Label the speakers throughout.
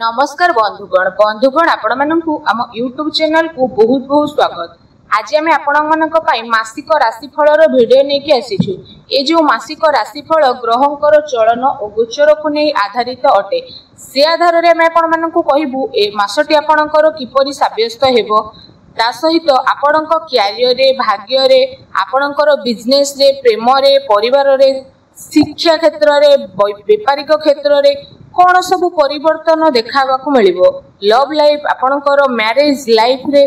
Speaker 1: नमस्कार बंधुगण आपण मानकु आम यूट्यूब चैनल को बहुत बहुत स्वागत। आज आम आपण मासिक राशिफल भिडियो नहीं आसीछु। ये जो मासिक राशिफल ग्रहंकर चलन और गोचर को नहीं आधारित अटे से आधार में आपण कहबू ए मासटी आपणकर किपरि साब्यस्त हेबो ता सहित आपण क्यारियर भाग्य आपणकर बिजनेस रे प्रेम रे परिवार रे शिक्षा क्षेत्र रे व्यापारिक क्षेत्र रे कौन सब परिवर्तन देखा मिलिबो लव लाइफ आपणकर मैरिज लाइफ रे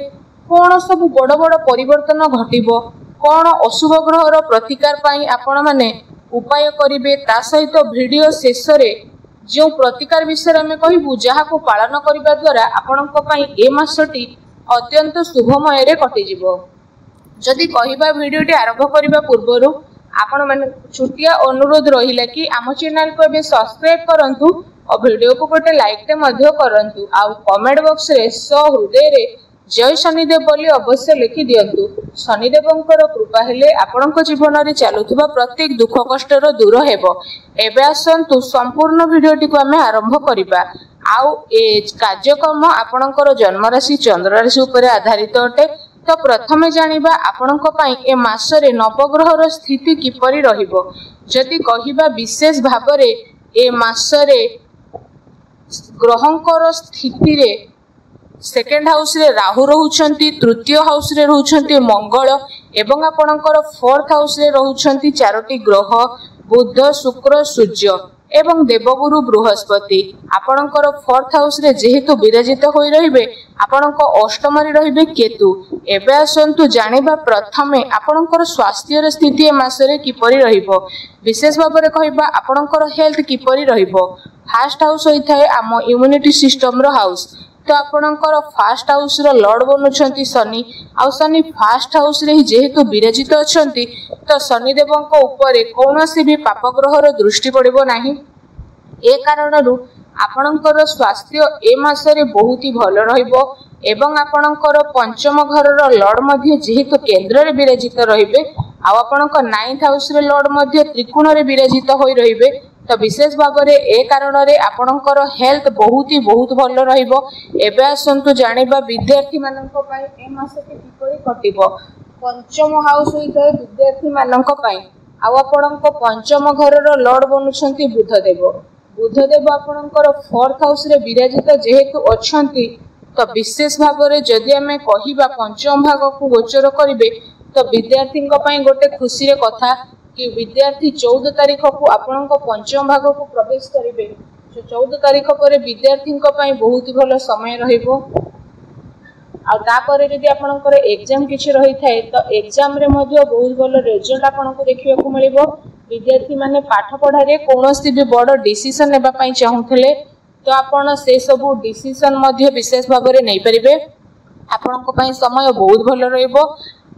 Speaker 1: कौन सब बड़ बड़ परिवर्तन घटिबो कौन अशुभ ग्रहर प्रतिकार पाई आपण माने उपाय करिवे ता सहित वीडियो शेष रे जो प्रतिकार विषय में कहबू जहा को पालन करिबा द्वारा आपणक पई ए मासटी अत्यंत शुभमय रे कटि जिवो। जदि कहिबा वीडियोटी आरंभ करिबा पूर्वरु आपण माने छुटिया अनुरोध रहिला कि आम चैनल को बे सब्सक्राइब करंतु और वीडियो को गोटे लाइक ते मध्य करंतु आ कमेंट बॉक्स रे सहृदय रे जय शनिदेव बोली अवश्य लिखि दियंतु। शनिदेवंकर कृपा हेले आपणक जीवन रे चालुथबा प्रत्येक दुख कष्ट रो दूर हेबो। एबे आसंतु संपूर्ण वीडियोटी को आमे आरंभ करिबा। आउ ए कार्यक्रम आपणकर जन्म राशि चंद्र राशि ऊपर आधारित अटे। तो प्रथमे जानिबा आपणक पई ए मासरे नवग्रहर स्थिति किपरि रहिबो। जदि कहिबा विशेष भाबरे ए मासरे ग्रहंकर स्थिति रे सेकेंड हाउस रे राहु रहउछंती, तृतीय हाउस रे रहउछंती मंगल एवं आपणकर फोर्थ हाउस रे रहउछंती चारोटी ग्रह बुध शुक्र सूर्य एवं देवगुरु बृहस्पति। आपणकर फोर्थ हाउस रे जेहेतु विराजित होई रहिबे आपणक अष्टम रे रहिबे केतु। एबे आसंतु जानिबा प्रथमे आपणकर स्वास्थ्य स्थिति ए मासरे किपरि रहिबो। विशेष भाबरे कहिबा आपणकर हेल्थ किपरि रहिबो। फर्स्ट हाउस होई थाए आम इम्यूनिटी सिस्टम रो हाउस। तो आपणकर फर्स्ट हाउस रो लॉर्ड बनुछंती शनि आ शनि फर्स्ट हाउस रे जेहेतु विराजित अछंती तो शनि देवंक ऊपर कौनसी भी पाप ग्रहर दृष्टि पड़िबो नाही। ए कारणरू आपणकर स्वास्थ्य ए मासरे बहुत ही भल रहिबो एवं आपणकर पंचम घरर लॉर्ड मध्ये जेहेतु केंद्र रे विराजित रहिबे आ आपणक नाइन्थ हाउस रे लॉर्ड मध्ये त्रिकोण रे विराजित होई रहिबे। तो विशेष भाव में ए कारण रे आपणकर हेल्थ बहुत भल रहिबो। एबे आसंतु जानिबा विद्यार्थी मानक पई ए मासटी किपरि कटिबो। पंचम हाउस होइते विद्यार्थी मानक पई आ आपणक पंचम घरर लॉर्ड बनुछंती बुधदेव। बुधदेव आपणकर फोर्थ हाउस रे विराजित जेहेतु अछंती तो विशेष भाव में जदि आमे कहिबा पंचम भाग को गोचर करिवे तो विद्यार्थी पई गोटे खुशी रे कथा कि विद्यार्थी 14 तारीख को आपण पंचम भाग को प्रवेश करेंगे। 14 तारीख पर विद्यार्थी बहुत ही भल समय रहिबो। आ तापर यदि आपनकर एग्जाम किछि रही थाए तो एग्जाम रे मध्ये बहुत भल रिजल्ट आपनको देखिबा को मिलिबो। विद्यार्थी माने पाठ पढ़ा रे कोनोसी भी बड़ डिसीजन नेबा पई चाहुथले तो आपण से सब डिसीजन मध्ये विशेष भाव में नै परिबे। आपनको पई समय बहुत भल रहिबो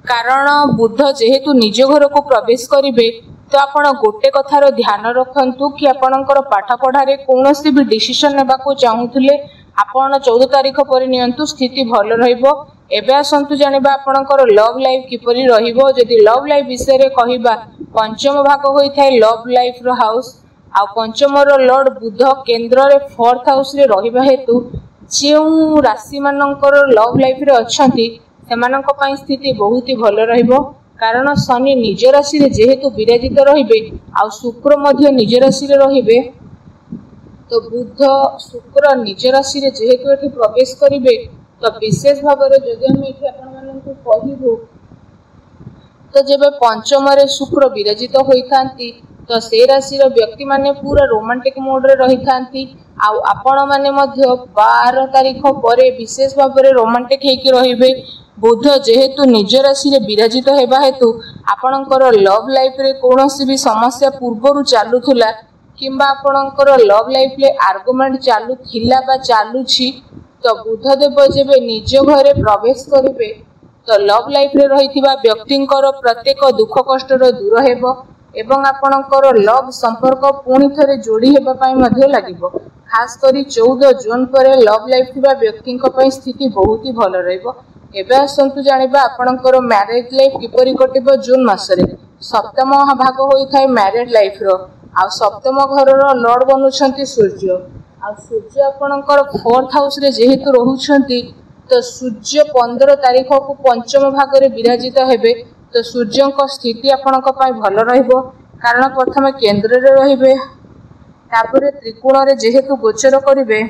Speaker 1: कारण बुध जेहेतु निज घर को प्रवेश करिवे तो आपण गोटे कथार ध्यान रखंतु कि आपणकर पाठ पढ़ारे कोनोसी भी डिसीजन नेबा को चाहुथले आपण 14 तारीख पर नियंतु स्थिति भल रहिबो। एबे आसंतु जानिबा आपणकर लव लाइफ किपरि रहिबो। जदि लव लाइफ विषय रे कहिबा पंचम भाग होई थाए लव लाइफ रो हाउस आ पंचम रो लॉर्ड बुध केंद्र रे फोर्थ हाउस रे रहिबा हेतु जेउ राशि मानकर लव लाइफ रे अछंती सेमानक पई स्थिति बहुत ही भल रहिबो कारण शनि निज राशि रे जेहेतु विराजित रहिबे आ शुक्र मध्ये निज राशि रे रहिबे तो बुध शुक्र निज राशि रे जेहेतु एठी प्रवेश करिवे तो विशेष भाव रे जदि हम एठी आपण माननकु कहिबो तो जेबे पंचम रे शुक्र विराजित होइथांती तो से राशि रो व्यक्ति माने पूरा रोमांटिक मोड रे रहिथांती आ आपण माने मध्ये 12 तारीख परे विशेष भाव रे रोमांटिक हेकि रहिबे। बुध जेहेतु निज राशि रे विराजित हेबा हेतु आपणकर लव लाइफ रे कोनोसी भी समस्या पूर्वरु चालुथुला किंबा आपणकर लव लाइफ ले आर्गुमेंट चालू थिला बा चालुछि तो बुध देव जेबे निज घरे प्रवेश करिवे तो लव लाइफ रे रहिथिबा व्यक्तिंकर प्रत्येक दुख कष्ट रो दूर हेबो एवं आपणकर लव संपर्क पुणी थरे जोड़ी हेबा पई मध्ये लागिबो। खास करी 14 जून पर लव लाइफ थिबा व्यक्तिंक पई स्थिति बहुत ही भल रहइबो। एबे आसंतु जानिबा आपणकर मैरिज लाइफ किपरि कटिबो। जून मासरे सप्तम भाग होई थाए मैरिज लाइफ रो आ सप्तम घर रो लॉर्ड बनुछंती सूर्य आ सूर्य आपणकर 4th हाउस रे जेहेतु रहुछंती तो सूर्य 15 तारीख को पंचम भाग रे विराजित हेबे। तो सूर्य को स्थिति आपणक पई भल रहइबो कारण प्रथम केंद्र रे रहिबे तापरे त्रिकोण रे जेहेतु गोचर करिवे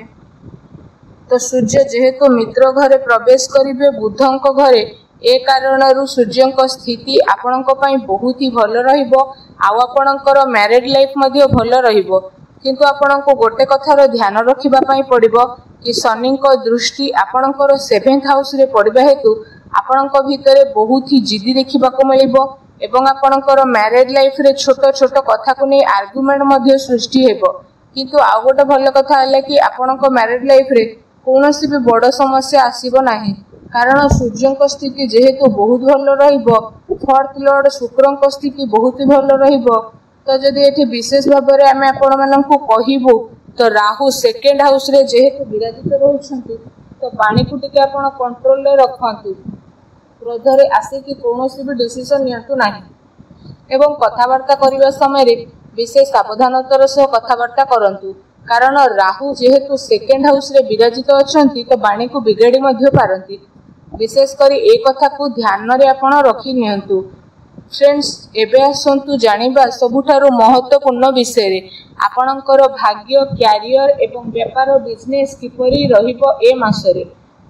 Speaker 1: तो सूर्य जेहेतु मित्र घरे प्रवेश करिवे बुधंक घरे ए कारणरू सूर्यंक स्थिति आपणक पई बहुत ही भल रहिबो। आउ आपणकर मैरिड लाइफ मध्ये भल रहिबो किंतु आपणको गोटे कथार ध्यान रखिबा पई पड़िबो कि शनिंक दृष्टि आपणकर 7th हाउस रे पड़िबा हेतु आपणक भितरे बहुत ही जिद्दी देखिबा को मिलिबो एवं आपणकर मैरिड लाइफ रे छोट छोट कथा को नै आर्गुमेंट मध्ये सृष्टि हेबो। किंतु आ गोटे भल कथा हले कि आपणक मैरिड लाइफ रे कोनोसी भी बड़ समस्या आसीबो नाही कारण सूर्यंक स्थिति जेहेतु बहुत भल रहिबो 4th लॉर्ड शुक्रंक स्थिति बहुत भल रहिबो। तो जदि एठी विशेष भाव में आम आपण मानकु कहिबो तो राहु 2nd हाउस रे जेहेतु विराजित रहउछंती तो पानी को टिके आपण कंट्रोल रे रखंतु क्रोध रे आसे कि कोनोसी भी डिसीजन नियंतु नाही एवं कथावार्ता करबा समय रे विशेष सावधानतार सह कथावार्ता करंतु कारण राहु जेहेतु 2nd हाउस रे विराजित अछंती तो बाणी को बिगाड़ी मध्ये पारंती। विशेष करी ए कथा को ध्यान रे आपण रखि नियंतु। फ्रेंड्स एबे आसंतु जानिबा सबुठारो महत्वपूर्ण विषय रे आपणकर भाग्य कैरियर एवं व्यापार बिजनेस किपरि रहिबो ए मासरे।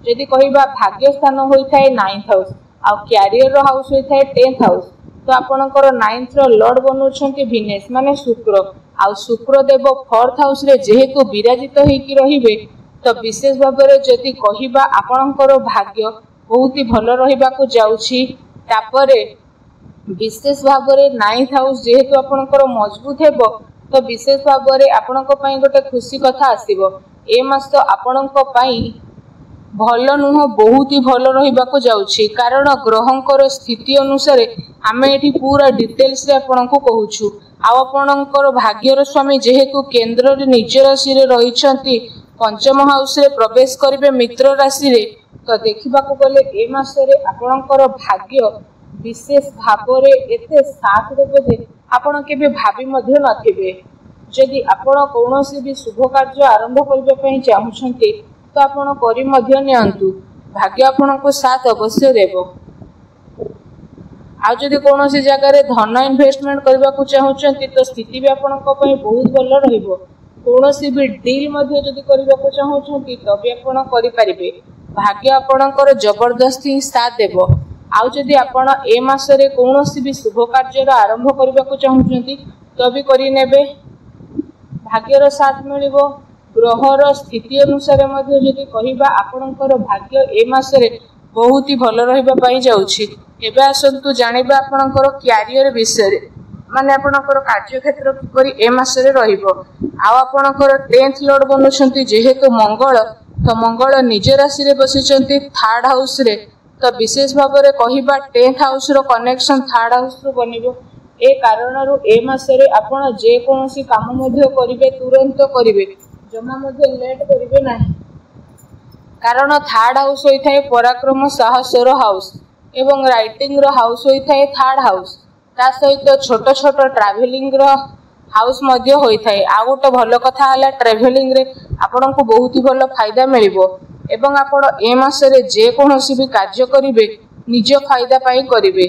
Speaker 1: जदि कहिबा भाग्य स्थान होई थाए 9th हाउस आ कैरियर रो हाउस होई थाए 10th हाउस तो आपणकर 9th रो लॉर्ड बनउछंती विनेस माने शुक्र आ शुक्र देव 4th हाउस रे जेहेतु विराजित होई कि रहिबे तो विशेष भाव में जदि कहिबा आपणकर भाग्य बहुत ही भल रहिबा को जाउछि। तापरे विशेष भाव में 9th हाउस जेहेतु आपणकर मजबूत हेबो तो विशेष भाव में आपणक पई गोटे खुशी कथा आसीबो ए मास तो आपणक पई भल नुह बहुत ही भल रहिबा को जाउछि कारण ग्रहंकर स्थिति अनुसार आमे एठी पूरा डिटेल्स रे आपणको कहूछु। आ आपणकर भाग्यर स्वामी जेहेतु केंद्र रे निज राशि रे रहिछंती पंचम हाउस रे प्रवेश करिवे मित्र राशि रे तो देखिबा को गले ए मास रे आपणकर भाग्य विशेष भाव रे एते साथ देबो जे आपण केबे भाबी मध्ये नथिबे। जदि आपण कोनोसी भी शुभ कार्य आरंभ करबे पई चाहुछंती तो आपण करि मध्ये नियंतु भाग्य आपनको साथ अवश्य देबो। आ जदि कोनोसी जगह रे धन इन्वेस्टमेंट करबा को चाहुछंती तो स्थिति भी आपनको पई बहुत भल रहइबो। कोनोसी भी डील मध्ये जदि करबा को चाहुछंती तो भी आपण करि परिबे भाग्य आपणकर जबरदस्ती साथ देबो। आउ जदि आपण ए मास रे कोनोसी भी शुभ कार्य आरंभ करबा को चाहुछंती तो भी करि नेबे भाग्यर साथ मिलिबो। ग्रहर स्थिति अनुसार मध्ये जदि कहिबा आपणकर भाग्य ए मास रे बहुत ही भल रहिबा पई जाउछि। एबे आसंतु जानिबा आपणकर कैरियर विषय रे माने आपणकर कार्य क्षेत्र किपरि ए मास रे रहिबो। आ आपणकर 10th लॉर्ड बनुछंती जेहेतु मंगल तो मंगल निज राशि रे बसिछंती 3rd हाउस रे तो विशेष भाव में कहिबा 10th हाउस रो कनेक्शन 3rd हाउस रो बनिबो। ए कारणरू ए मास रे आपण जे कोनोसी काम मध्ये करिवे तुरंत करिवे जमा मध्ये लेट करिवे नाही कारण 3rd हाउस होई थाए पराक्रम साहसर हाउस एवं राइटिंग रो हाउस होई थाए 3rd हाउस ता सहित छोट छोट ट्रैवलिंग रो हाउस मध्ये होई थाए। आ गोटे भल कथा हला ट्रैवलिंग रे आपनको बहुत ही भल फायदा मिलिबो एवं आपण ए मास रे जे कोनोसी भी कार्य करिवे निज फायदा पई करिवे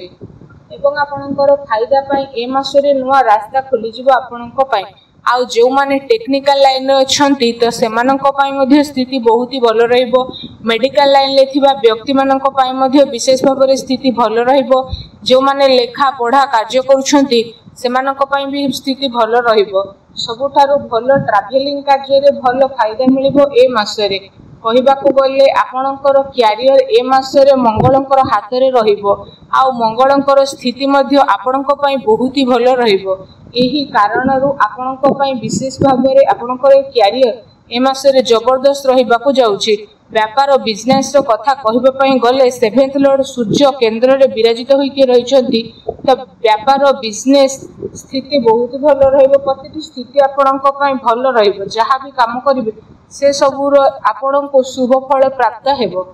Speaker 1: एवं आपणकर फायदा पई ए मास रे नुवा रास्ता खुली जिवो आपणक पई। आउ जो माने टेक्निकल लाइन रे अछंती तो सेमानक पई मध्ये स्थिति बहुत ही भल रहइबो। मेडिकल लाइन ले थिबा व्यक्ति मानक पई मध्ये विशेष भाव रे स्थिति भल रहइबो। जो माने लेखा पढ़ा कार्य करूछंती सेमानक पई भी स्थिति भल रहइबो। सबुठारु भल ट्रैवलिंग कार्य रे भल फायदा मिलिबो ए मास रे। कहिबा को गले आपणकर कैरियर ए मास रे मंगलंकर हाथ रे रहिबो आ मंगलंकर स्थिति मध्ये आपणक पई बहुत ही भल रहिबो। एही कारणरू आपणक पई विशेष भाव रे आपणकर कैरियर ए मास रे जबरदस्त रहिबा को जाउछि। व्यापार और बिजनेस रो कथा कहिबा पई गले 7th लॉर्ड सूर्य केंद्र रे विराजित होई के रहिछंती तो व्यापार और बिजनेस स्थिति बहुत भल रहिबो। प्रतिटी स्थिति आपणक पई भल रहिबो। जहा भी काम करिवे से सबुर आपणको शुभ फल प्राप्त हेबो।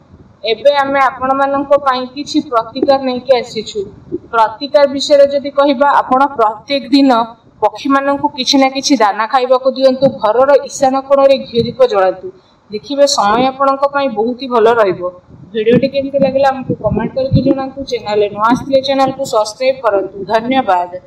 Speaker 1: एबे आमे आपण माननको पई किछि प्रतिकार नै के आसीछु। प्रतिकार विषय रे जदि कहिबा आपण प्रत्येक दिन पक्षी माननकु किछि ना किछि दाना खाइबाकू दियंतु घरर ईशान कोणरे घी दीप जलातु देखिबे समय आपणक पई बहुत ही भलो रहइबो वीडियोटी केमति लागला हमकु कमेंट करके जणातु चैनल नुआ आसले चैनल को सब्सक्राइब करंतु धन्यवाद।